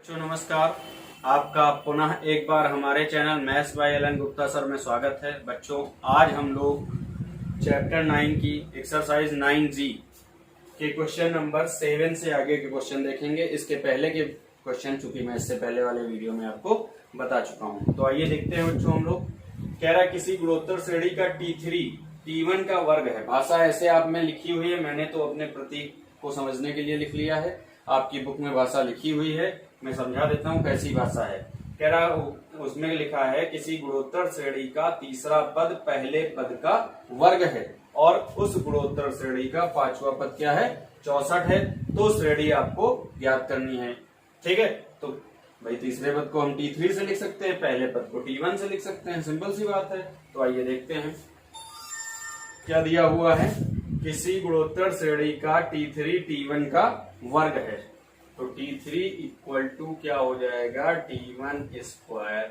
बच्चों नमस्कार। आपका पुनः एक बार हमारे channel maths by L N Gupta sir में स्वागत है। बच्चों आज हम लोग चैप्टर 9 की एक्सरसाइज 9G के क्वेश्चन नंबर 7 से आगे के क्वेश्चन देखेंगे। इसके पहले के क्वेश्चन चूंकि मैं इससे पहले वाले वीडियो में आपको बता चुका हूं, तो आइए देखते हैं बच्चों। हम लोग कह रहा है किसी गुणोत्तर श्रेणी का T3 T1 का वर्ग है। भाषा ऐसे आप में लिखी हुई है, मैंने तो अपने प्रतीक को समझने के लिए लिख लिया है। आपकी बुक में भाषा लिखी हुई है, मैं समझा देता हूँ कैसी भाषा है। कह रहा उसमें लिखा है किसी गुणोत्तर श्रेणी का तीसरा पद पहले पद का वर्ग है और उस गुणोत्तर श्रेणी का पांचवा पद क्या है, 64 है। तो श्रेणी आपको ज्ञात करनी है। ठीक है, तो भाई तीसरे पद को हम T3 से लिख सकते हैं, पहले पद को T1 से लिख सकते हैं, सिंपल सी बात है। तो आइए देखते हैं क्या दिया हुआ है। किसी गुणोत्तर श्रेणी का T3 T1 का वर्ग है, तो T3 इक्वल टू क्या हो जाएगा, T1 स्क्वायर।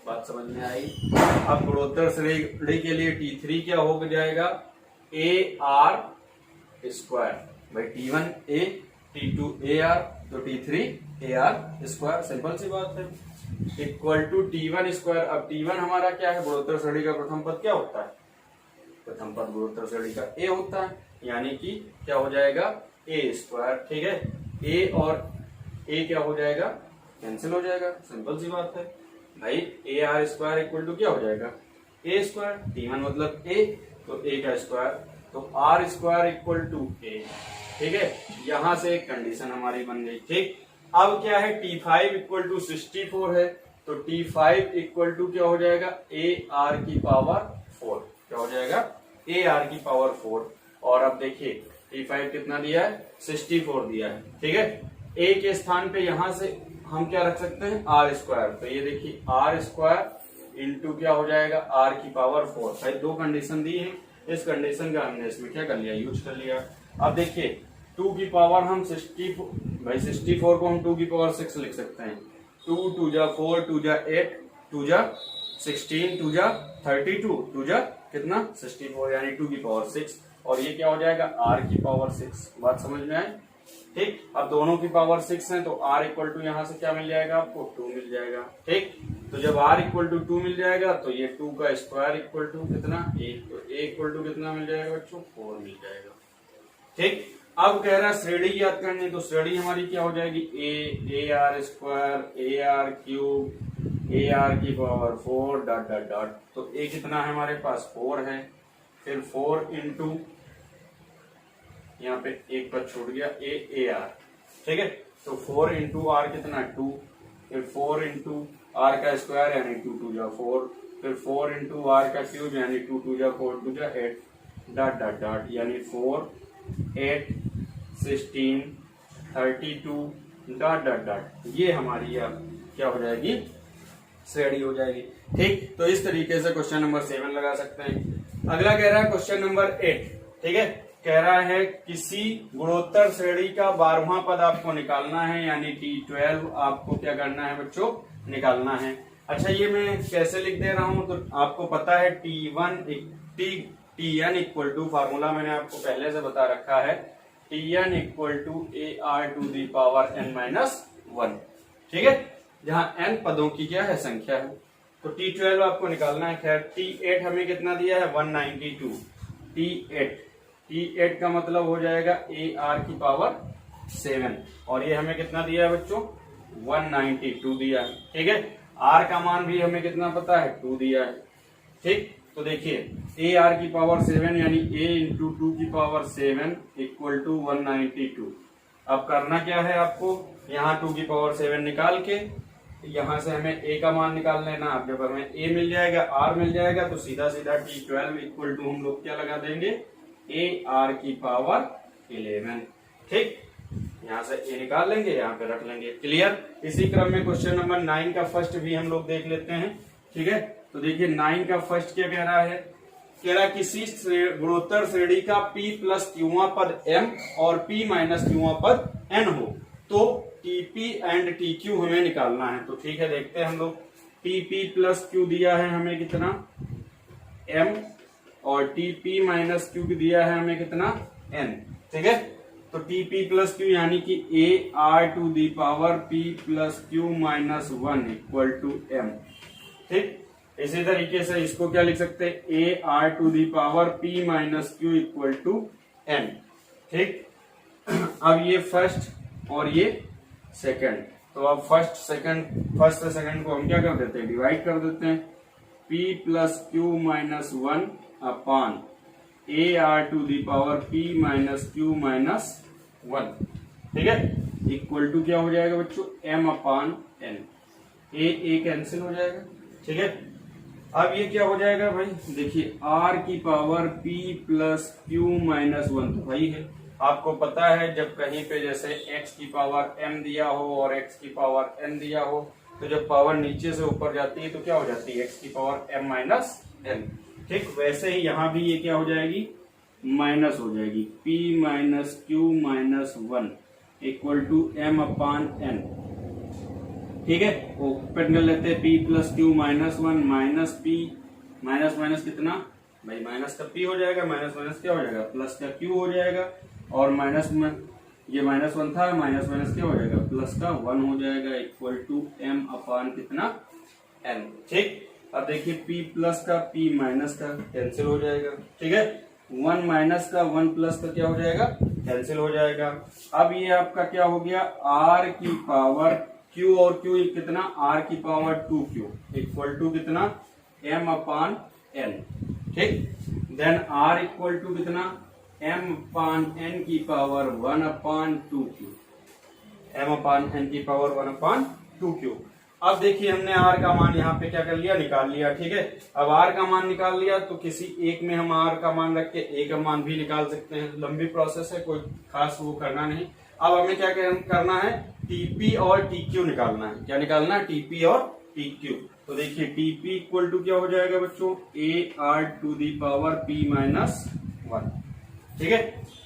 बात समझ में आई। अब गुणोत्तर श्रेणी के लिए T3 क्या हो जाएगा, AR स्क्वायर। भाई T1 A T2 AR, तो T3 AR स्क्वायर, सिंपल सी बात है। Equal to T1 square. अब T1 हमारा क्या है, गुणोत्तर श्रेणी का प्रथम पद क्या होता है, प्रथम पद गुणोत्तर श्रेणी का A होता है, यानी कि क्या हो जाएगा, A स्क्वायर। ठीक है, A और A क्या हो जाएगा, कैंसिल हो जाएगा, सिंपल सी बात है। भाई AR स्क्वायर इक्वल टू क्या हो जाएगा, A स्क्वायर। T1 मतलब A, तो A का स्क्वायर, तो R square equal to A। ठीक है, यहां से एक कंडीशन हमारी बन गई। ठीक, अब क्या है, T5 इक्वल टू 64 है, तो T5 इक्वल टू क्या हो जाएगा, AR की पावर 4। क्या हो जाएगा, AR की पावर 4। और अब देखिए T5 कितना दिया है, 64 दिया है। ठीक है, A के स्थान पे यहां से हम क्या रख सकते हैं, R स्क्वायर। तो ये देखिए R स्क्वायर इंटू क्या हो जाएगा, R की पावर 4। भाई दो कंडीशन दी है, इस कंडीशन का हमने इसमें क्या कर लिया, यूज कर लिया। अब देखिए 2 की पावर हम 64, भाई 64 को हम 2 की पावर 6 लिख सकते हैं। 2 2 जा 4, 2 जा 8, 2 जा 16, 2 जा 32, 2 जा कितना 64, यानी 2 की पावर 6। और ये क्या हो जाएगा, R की पावर 6। बात समझ में आई। ठीक, अब दोनों की पावर 6 है, तो R इक्वल टू यहाँ से क्या मिल जाएगा आपको, 2 मिल जाएगा। ठीक, तो जब R इक्वल टू 2 मिल जाएगा, तो ये 2 का स्क्वायर इक्वल टू कितना, 1, तो A इक्वल टू कितना मिल जाएगा बच्चों, 4 मिल जाएगा। ठीक, अब कह रहा है श्रेणी याद करनी, तो श्रेणी हमारी क्या हो जाएगी, AR square AR cube AR की पावर 4 डॉट डॉट डॉट। तो A कितना है हमारे पास, 4 है, फिर 4 इंटू यहाँ पे एक पद छूट गया, AR। ठीक है, तो 4 इंटू R कितना, 2, फिर 4 इंटू R का स्क्वायर यानी 2 2 जा 4, फिर 4 इंटू R का क्यूब यानी 2 2 जा 4, 2 जा 8 डॉट डॉट डॉट, यानी 4 8 16 32 डॉट डॉट डॉट। ये हमारी अब क्या हो जाएगी, श्रेणी हो जाएगी। ठीक, तो इस तरीके से क्वेश्चन नंबर 7 लगा सकते हैं। अगला कह रहा है क्वेश्चन नंबर 8। ठीक है, कह रहा है किसी गुणोत्तर श्रेणी का 12वां पद आपको निकालना है, यानी T12 आपको क्या करना है बच्चों, निकालना है। अच्छा, ये मैं कैसे लिख दे रहा हूं, तो आपको पता है Tn इक्वल टू, फार्मूला मैंने आपको पहले से बता रखा है, Tn equal to AR to the power n-1। ठीक है, जहां n पदों की क्या है, संख्या है। तो T12 आपको निकालना है। खैर T8 हमें कितना दिया है, 192। T8 का मतलब हो जाएगा AR की पावर 7, और ये हमें कितना दिया है बच्चों, 192 दिया है। ठीक है, R का मान भी हमें कितना पता है, 2 दिया है। ठीक, तो देखिए AR की पावर 7 यानी A इंटू 2 की पावर 7 इक्वल टू 192। अब करना क्या है आपको, यहाँ 2 की पावर 7 निकाल के यहाँ से हमें A का मान निकाल लेना। अब जब हमें A मिल जाएगा, R मिल जाएगा, तो सीधा सीधा T12 इक्वल टू हम लोग क्या लगा देंगे, AR की पावर 11। ठीक, यहाँ से A निकाल लेंगे, यहाँ पे रख लेंगे। क्लियर। इसी क्रम में क्वेश्चन नंबर 9 का फर्स्ट भी हम लोग देख लेते हैं। ठीक है, तो देखिए 9 का फर्स्ट क्या कह रहा है, कह रहा है किसी गुणोत्तर श्रेणी का P प्लस क्यूवा पद M और P माइनस क्यूवा पद N हो, तो TP एंड TQ हमें निकालना है। तो ठीक है, देखते हैं हम लोग। TP प्लस Q दिया है हमें कितना, M, और TP माइनस Q दिया है हमें कितना, N। ठीक है, तो टी पी प्लस क्यू यानी कि a r to the power p plus q minus 1 equal to m. ठीक, इसी तरीके से इसको क्या लिख सकते हैं, a r to the power p minus q equal to n. ठीक, अब ये फर्स्ट और ये सेकंड, तो अब फर्स्ट से सेकंड को हम क्या कर देते हैं, डिवाइड कर देते हैं। p plus q minus 1 upon a r to the power p minus q minus 1, ठीक है, इक्वल टू क्या हो जाएगा बच्चों, m अपॉन n। ए कैंसिल हो जाएगा। ठीक है, अब ये क्या हो जाएगा भाई, देखिए r की power p plus q minus 1 तो भाई है, आपको पता है जब कहीं पे जैसे x की पावर m दिया हो और x की पावर n दिया हो, तो जब पावर नीचे से ऊपर जाती है तो क्या हो जाती है, x की पावर m माइनस n। ठीक, वैसे ही यहाँ भी ये क्या हो जाएगी, माइनस हो जाएगी, p minus q minus 1 equal to m upon n। ठीक है, ओपन कर लेते हैं, p plus q minus 1 minus p minus minus कितना भाई, माइनस का p हो जाएगा, माइनस माइनस क्या हो जाएगा, प्लस का q हो जाएगा, और माइनस में ये माइनस 1 था, माइनस माइनस क्या हो जाएगा, प्लस का 1 हो जाएगा, इक्वल टू m अपॉन कितना n। ठीक, अब देखिए p प्लस का p माइनस का कैंसिल हो जाएगा। ठीक है, 1 माइनस का 1 प्लस का क्या हो जाएगा, कैंसिल हो जाएगा। अब ये आपका क्या हो गया, r की पावर q और q कितना, r की पावर 2q इक्वल टू कितना, m अपॉन n। ठीक, देन r इक्वल टू कितना, m अपॉन n की power 1 upon 2q, m upon n की पावर 1 अपॉन 2q। अब देखिए हमने r का मान यहाँ पे क्या कर लिया, निकाल लिया। ठीक है, अब r का मान निकाल लिया तो किसी एक में हम r का मान रख के a का मान भी निकाल सकते हैं, लंबी प्रोसेस है, कोई खास वो करना नहीं। अब हमें क्या करना है, TP और TQ निकालना है। क्या निकालना है, TP और TQ। तो देखिए TP इक्वल टू क्या हो जाएगा बच्चों, AR to the power P minus 1। ठीक है,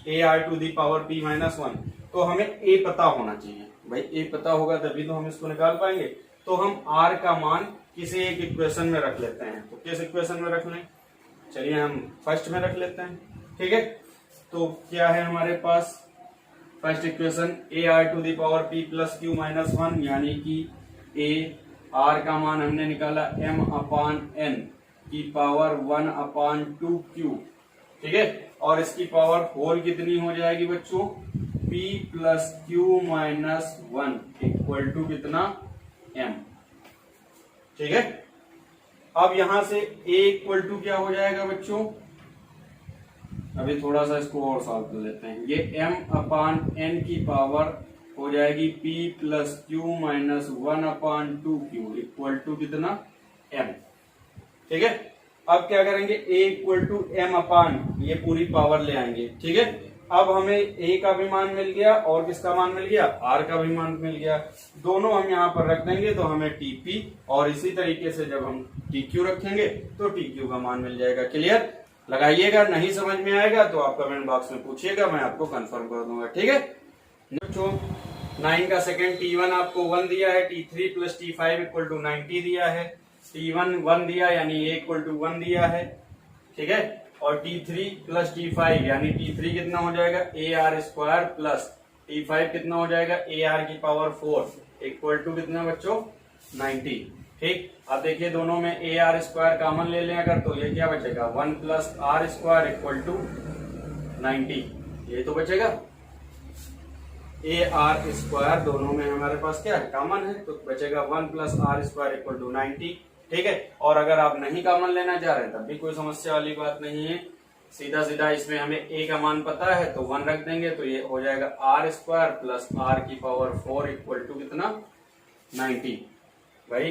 AR to the power P minus 1। तो हमें A पता होना चाहिए भाई, A पता होगा तभी तो हम इसको निकाल पाएंगे। तो हम R का मान किसी एक इक्वेशन में रख लेते हैं। तो किस इक्वेशन में रख लें, चलिए हम फर्स्ट में रख लेते हैं। ठीक है, तो क्या है हमारे पास first equation, AR to the power P plus q minus 1, यानी कि R का मान हमने निकाला m अपॉन n की पावर 1 अपॉन 2q। ठीक है, और इसकी पावर होल कितनी हो जाएगी बच्चों, p plus q minus 1 equal to कितना, m। ठीक है, अब यहां से a इक्वल टू क्या हो जाएगा बच्चों, अभी थोड़ा सा इसको और सॉल्व कर लेते हैं। ये m अपॉन n की पावर हो जाएगी p plus q minus 1 upon 2q equal to कितना, m। ठीक है, अब क्या करेंगे, a equal to m upon ये पूरी पावर ले आएंगे। ठीक है, अब हमें a का भी मान मिल गया और किसका मान मिल गया, r का भी मान मिल गया। दोनों हम यहाँ पर रख देंगे तो हमें TP, और इसी तरीके से जब हम TQ रखेंगे तो TQ का मान मिल जाएगा। क्लियर, लगाइएगा, नहीं समझ में आएगा तो आप कमेंट बॉक्स में पूछिएगा, मैं आपको कंफर्म कर दूंगा। ठीक है, 9 का सेकंड T1 आपको 1 दिया है, T3 plus T5 equal to 90 दिया है, T1 1 दिया यानी A इक्वल टू 1 दिया है। ठीक है, और T3 प्लस T5 यानी T3 कितना हो जाएगा, AR स्क्वायर प्लस T5 कितना हो जाएगा, AR की पावर 4 इक्वल टू कितना बच्चों, 90। ठीक, अब देखिए दोनों में AR स्क्वायर कॉमन ले लें अगर, तो ये क्या बचेगा, 1 plus R square equal to 90, ये तो बचेगा। AR स्क्वायर दोनों में हमारे पास क्या है, कॉमन है, तो बचेगा 1 plus R square equal to 90। ठीक है, और अगर आप नहीं कॉमन लेना चाह रहे तब भी कोई समस्या वाली बात नहीं है, सीधा सीधा इसमें हमें A का मान पता है तो 1 रख देंगे, तो ये हो जाएगा R स्क्वायर प्लस R की पावर 4 इक्वल टू कितना, 90। भाई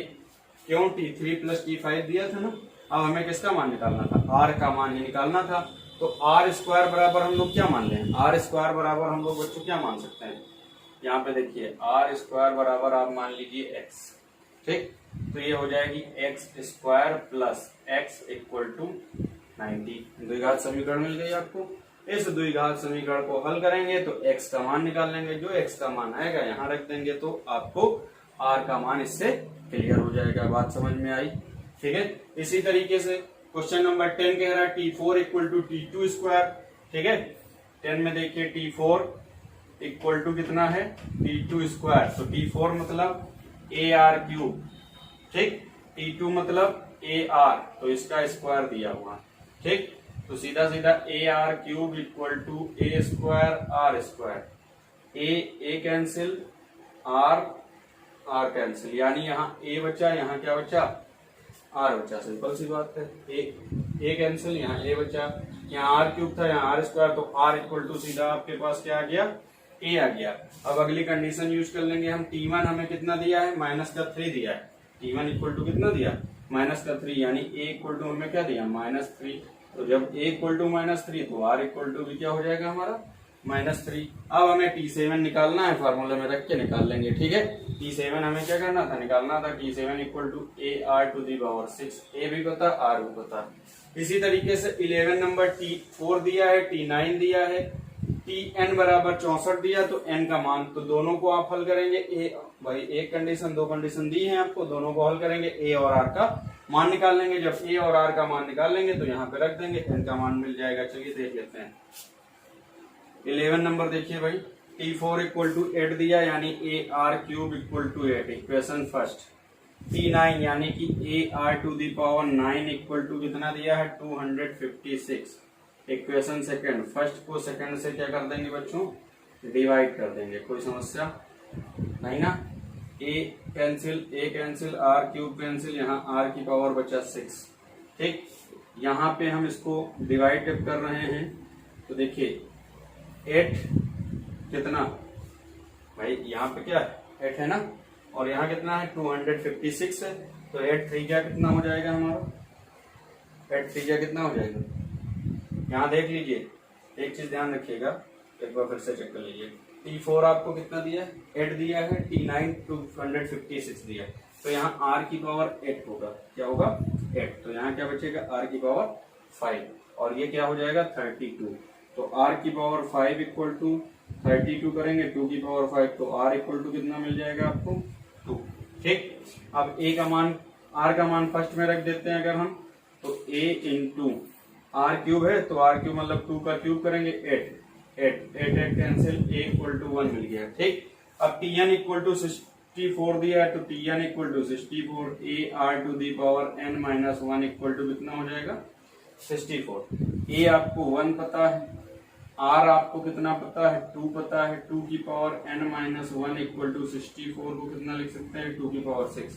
क्यों, T3 प्लस T5 दिया था ना, अब हमें किसका मान निकालना था, R का मान ही निकालना था। तो R स्क्वायर बराबर हम लोग क्या मान लें, R स्क्वायर बराबर हम लोग बच्चों क्या मान सकते हैं, यहाँ पे देखिए R स्क्वायर बराबर आप मान लीजिए x। ठीक, तो ये हो जाएगी x square plus x equal to 90। द्विघात समीकरण मिल गई आपको। इस द्विघात समीकरण को हल करेंगे तो x का मान निकाल लेंगे, जो x का मान आएगा यहाँ रख देंगे, तो आपको r का मान इससे क्लियर हो जाएगा। बात समझ में आई। ठीक है, इसी तरीके से क्वेश्चन नंबर 10 कह रहा है T4 equal to T2 square. ठीक है, 10 में देखिए T4 इक्वल टू कितना है T2 स्क्वायर, तो T4 मतलब AR क्यूब, ठीक, T2 मतलब AR, तो इसका स्क्वायर दिया हुआ, ठीक, तो सीधा सीधा AR cube equal to A square R square, A cancel, R cancel, यानी यहाँ A बचा, यहाँ क्या बचा R बचा, सिंपल सी बात है, A कैंसिल, यहाँ A बचा, यहाँ R क्यूब था, यहाँ R स्क्वायर, तो R इक्वल टू सीधा आपके पास क्या आ गया A आ गया। अब अगली कंडीशन यूज कर लेंगे हम, T1 हमें कितना दिया है -3 दिया है, T1 इक्वल टू कितना दिया -3, यानी A इक्वल टू हमें क्या दिया -3, तो जब A इक्वल टू -3 तो R इक्वल टू भी क्या हो जाएगा हमारा -3। अब हमें T7 निकालना है, फार्मूला में रख के निकाल लेंगे, ठीक है। T7 हमें क्या करना था, निकालना था, T7 equal to AR to the power 6, A भी पता R भी पता। इसी तरीके से 11 नंबर T4 दिया है, T9 दिया है, Tn बराबर 64 दिया, तो n का मान, तो दोनों को आप हल करेंगे, भाई एक कंडीशन दो कंडीशन दी है आपको, दोनों को हल करेंगे, A और R का मान निकाल लेंगे। जब A और R का मान निकाल लेंगे तो यहाँ पे रख देंगे, n का मान मिल जाएगा। चलिए देख लेते हैं 11 नंबर, देखिए भाई T4 इक्वल टू 8 दिया, यानी AR cube equal to 8, equation first. T9 यानी कि AR to the power 9 equal to कितना दिया है 256, इक्वेशन सेकंड। फर्स्ट को सेकंड से क्या कर देंगे बच्चों, डिवाइड कर देंगे, कोई समस्या नहीं ना। A cancel, R cube cancel, यहाँ R की पावर बचा 6, ठीक। यहाँ पे हम इसको डिवाइड कर रहे हैं, तो देखिए 8 कितना भाई, यहाँ पे क्या 8 है ना, और यहाँ कितना है 256 है, तो 8 3 क्या कितना हो जाएगा हमारा, 8 3 क्या कितना हो जाएगा। यहाँ देख लीजिए, एक चीज ध्यान रखिएगा, एक बार फिर से चेक कर लीजिए। T4 आपको कितना दिया है 8 दिया है, T9 256 दिया है, तो यहाँ R की पावर 8 होगा, क्या होगा 8, तो यहाँ क्या बचेगा R की पावर 5, और ये क्या हो जाएगा 32, तो R की पावर 5 इक्वल टू 32 करेंगे 2 की पावर 5, तो R इक्वल टू कितना मिल जाएगा आपको 2, ठीक। अब A का मान, R का मान फर्स्ट में रख देते हैं अगर हम, तो A इंटू R क्यूब है, तो R क्यूब मतलब 2 का क्यूब करेंगे 8 कैंसिल, A इक्वल टू 1 मिल गया, ठीक। अब Tn इक्वल टू 64 दिया है, तो Tn equal to 64, AR to the power n minus 1 equal to कितना हो जाएगा 64। A आपको 1 पता है, R आपको कितना पता है 2 पता है, 2 की power n minus 1 equal to 64 को कितना लिख सकते हैं 2 की पावर 6।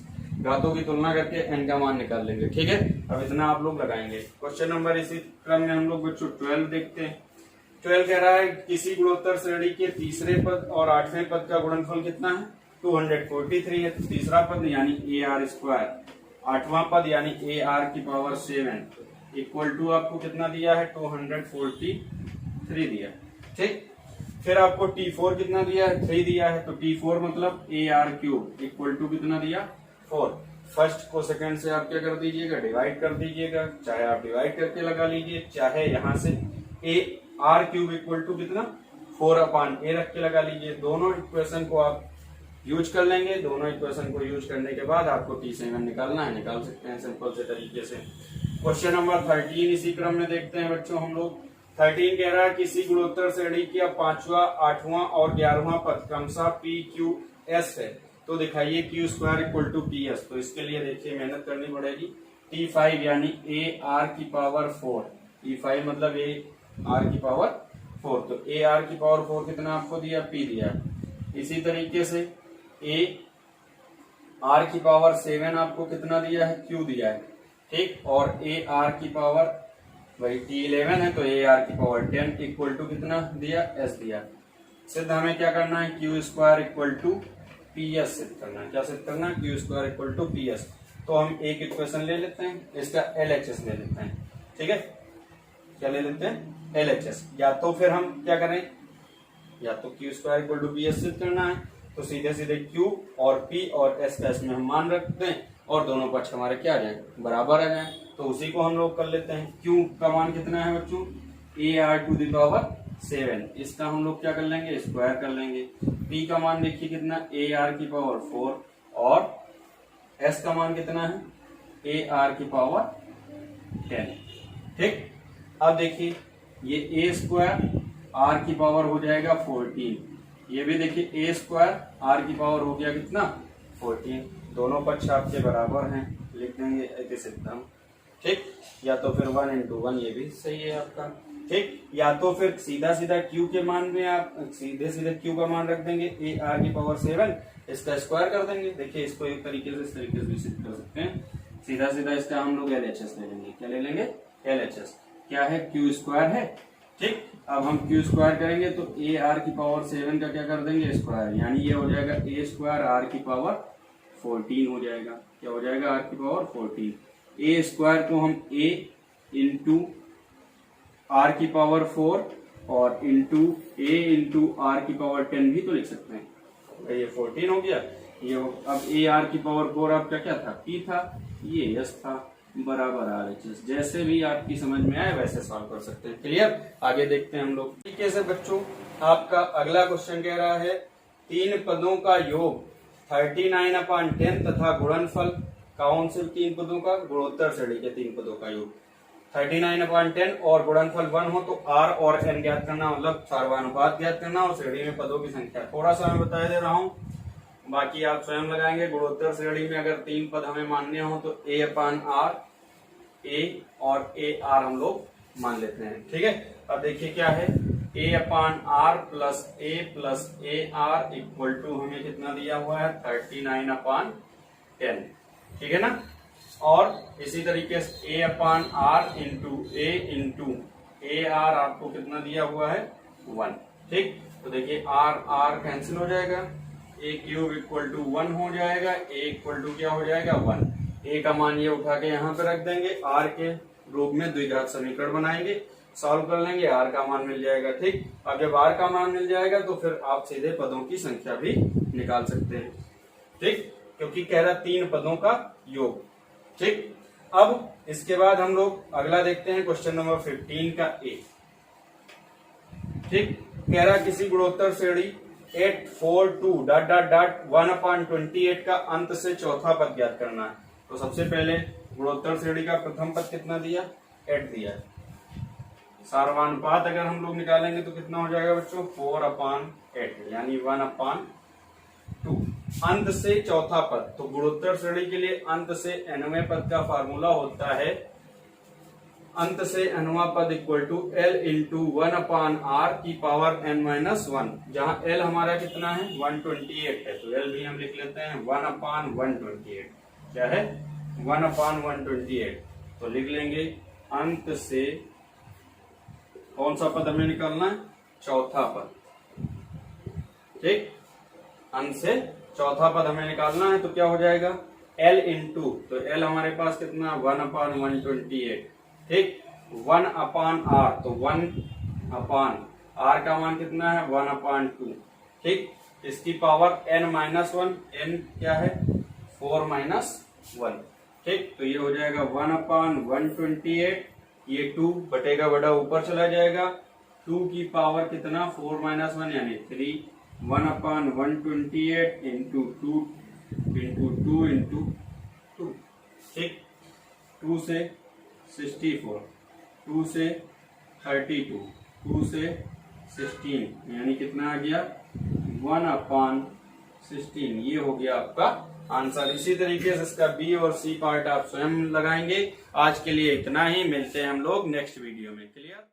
घातों की तुलना करके n का मान निकाल लेंगे, ठीक है। अब इतना आप लोग लगाएंगे। क्वेश्चन नंबर इसी क्रम में हम लोग बच्चों 12 देखते हैं। 12 कह रहा है किसी गुणोत्तर श्रेणी के तीसरे पद और 8वें पद का गुणनफल कितना है 243 है, तो तीसरा पद यानी AR स्क्वायर, 8वां पद यानी AR की पावर 7 इक्वल टू आपको कितना दिया है 243 दिया, ठीक। फिर आपको T4 कितना दिया है 3 दिया है, तो T4 मतलब AR क्यूब इक्वल टू कितना दिया 4। फर्स्ट को सेकंड से आप क्या कर दीजिएगा डिवाइड कर दीजिएगा, चाहे आप डिवाइड करके लगा लीजिए, चाहे यहाँ से AR क्यूब इक्वल टू कितना 4/A रख के लगा लीजिए। दोनों इक्वेशन को आप यूज कर लेंगे। दोनों इक्वेशन को यूज करने के बाद आपको T7 निकालना है, निकाल सकते हैं सिंपल से तरीके से। क्वेश्चन नंबर 13 इसी क्रम में देखते हैं बच्चों हम लोग। 13 कह रहा है किसी गुणोत्तर श्रेणी का 5वां 8वां और 11वां पद क्रमशः PQS है, तो दिखाइए Q square equal to PS। तो इसके लिए देखिए मेहनत करनी पड़ेगी। T5 यानी AR की पावर 4, T5 मतलब AR की पावर 4, तो AR की पावर 4 कितना आपको दिया P दिया। इसी तरीके से AR की पावर 7 आपको कितना दिया है Q दिया है, ठीक। और AR की पावर वही T11 है, तो AR की पावर 10 इक्वल टू कितना दिया S दिया। सिद्ध हमें क्या करना है Q square equal to PS सिद्ध करना है। क्या सिद्ध करना है Q square equal to PS। तो हम एक इक्वेशन ले लेते हैं, इसका LHS ले लेते हैं, ठीक है। क्या ले लेते हैं LHS, या तो फिर हम क्या करें, या तो Q square equal to PS सिद्ध करना है, तो सीधे सीधे Q और P और S का इसमें हम मान रखते हैं और दोनों पक्ष हमारे क्या आ जाए बराबर आ जाए, तो उसी को हम लोग कर लेते हैं। Q का मान कितना है बच्चों AR टू द पावर 7, इसका हम लोग क्या कर लेंगे स्क्वायर कर लेंगे। P का मान देखिए कितना AR की पावर 4 और S का मान कितना है AR की पावर 10, ठीक। अब देखिए ये A स्क्वायर R की पावर हो जाएगा 14, ये भी देखिए a स्क्वायर r की पावर हो गया कितना 14, दोनों पक्ष आपके बराबर हैं, लिख देंगे इति सिद्धम। ठीक, या तो फिर 1 into 1 ये भी सही है आपका। ठीक, या तो फिर सीधा सीधा q के मान में आप सीधे सीधे q का मान रख देंगे a r की पावर 7, इसका स्क्वायर कर देंगे। देखिए इसको एक तरीके से इस तरीके से भी सिद्ध कर सकते हैं, सीधा सीधा इसका हम लोग LHS ले लेंगे। क्या ले लेंगे? LHS क्या है? q स्क्वायर है। ठीक, अब हम q स्क्वायर करेंगे तो a r की पावर 7 का क्या कर देंगे? स्क्वायर, यानी ये हो जाएगा a स्क्वायर r की पावर 14 हो जाएगा। क्या हो जाएगा? r की पावर 14। a स्क्वायर को हम a इंटू r की पावर 4 और इंटू a इंटू r की पावर 10 भी तो लिख सकते हैं। तो ये 14 हो गया। ये अब a r की पावर 4 आपका क्या था? p था, ये s था, बराबर RHS। जैसे भी आपकी समझ में आए वैसे सॉल्व कर सकते हैं। क्लियर? आगे देखते हैं हम लोग। तरीके से बच्चों आपका अगला क्वेश्चन कह रहा है 3 पदों का योग 39/10 तथा गुणनफल। कौन से 3 पदों का? गुणोत्तर श्रेणी के 3 पदों का योग 39/10 और गुणनफल 1 हो तो r और n ज्ञात करना, मतलब सार्वनुपात ज्ञात करना और श्रेणी में पदों की संख्या। थोड़ा सा मैं बता दे रहा हूँ, बाकी आप स्वयं लगाएंगे। गुणोत्तर श्रेणी में अगर 3 पद हमें मानने हो तो a/r, a और ar हम लोग मान लेते हैं। ठीक है, अब देखिए क्या है, a/r plus a plus ar equal to हमें कितना दिया हुआ है? 39/10। ठीक है ना। और इसी तरीके से a/r into a into ar आपको कितना दिया हुआ है? 1। ठीक, तो देखिए r कैंसिल हो जाएगा, a क्यूब इक्वल टू 1 हो जाएगा, a इक्वल टू क्या हो जाएगा? 1। a का मान ये उठा के यहाँ पे रख देंगे, r के रूप में द्विघात समीकरण बनाएंगे, सॉल्व कर लेंगे, r का मान मिल जाएगा। ठीक, अब जब r का मान मिल जाएगा तो फिर आप सीधे पदों की संख्या भी निकाल सकते हैं। ठीक, क्योंकि कह रहा 3 पदों का योग। ठीक, अब इसके बाद हम लोग अगला देखते हैं क्वेश्चन नंबर 15 का a। ठीक, कह रहा किसी गुणोत्तर श्रेणी 842 डॉट डॉट डॉट 1/28 का अंत से चौथा पद ज्ञात करना है। तो सबसे पहले गुणोत्तर श्रेणी का प्रथम पद कितना दिया? 8 दिया। सार्वनुपात अगर हम लोग निकालेंगे तो कितना हो जाएगा बच्चों? 4/8 यानी 1/2। अंत से चौथा पद, तो गुणोत्तर श्रेणी के लिए अंत से nवें पद का फार्मूला होता है अंत से nवां पद equal to l into 1/r की पावर n-1, जहां l हमारा कितना है? 128 है, तो l भी हम लिख लेते हैं 1/128। क्या है? 1/128। तो लिख लेंगे अंत से कौन सा पद हमें निकालना है? चौथा पद। ठीक, अंत से चौथा पद हमें निकालना है, तो क्या हो जाएगा? l इंटू, तो l हमारे पास कितना? 1/128। ठीक, 1/r, तो 1/r का मान कितना है? 1/2। ठीक, इसकी पावर n-1, n क्या है? 4-1। ठीक, तो ये हो जाएगा 1/128, ये 2 बटेगा बड़ा ऊपर चला जाएगा, 2 की पावर कितना? 4-1 यानी 3, 1/128 इंटू 2 इंटू 2 इंटू 2। ठीक, 2 से 64, 2 से 32, 2 से 16 यानी कितना आ गया? 1/16। ये हो गया आपका आंसर। इसी तरीके से इसका बी और सी पार्ट आप स्वयं लगाएंगे। आज के लिए इतना ही, मिलते हैं हम लोग नेक्स्ट वीडियो में। क्लियर?